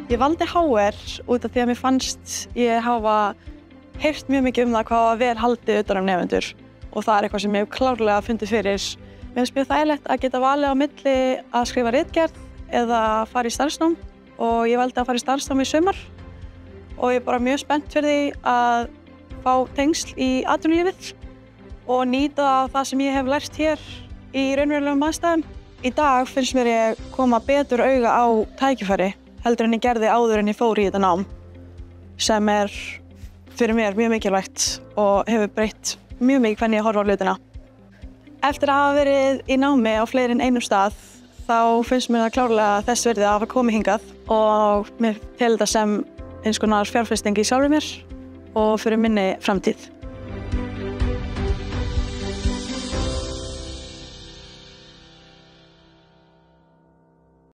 Ég valdi HR út af því að mér fannst ég hafa heyrt mjög mikið það hvað var vel haldið utan nemendur og það eitthvað sem ég hef klárlega fundið fyrir. Mér finnst mjög þægilegt að geta valið á milli að skrifa ritgerð eða fara í starfsnám og ég valdi að fara í starfsnám í sumar og ég er bara mjög spennt fyrir því að fá tengsl í atvinnulífið og nýta það sem ég hef lært hér í raunverulegum aðstæðum. Í dag finnst mér ég koma betur auga á tækifæri heldur en ég gerði áður en ég fór í þetta nám sem er fyrir mér mjög mikilvægt og hefur breytt mjög mikið hvernig ég horfi á hlutina. Eftir að hafa verið í námi á fleiri en einum stað þá finnst mér það klárlega þess virði að hafa komið hingað og mér tel þetta sem eins konar fjárfesting í sjálfri mér og fyrir minni framtíð.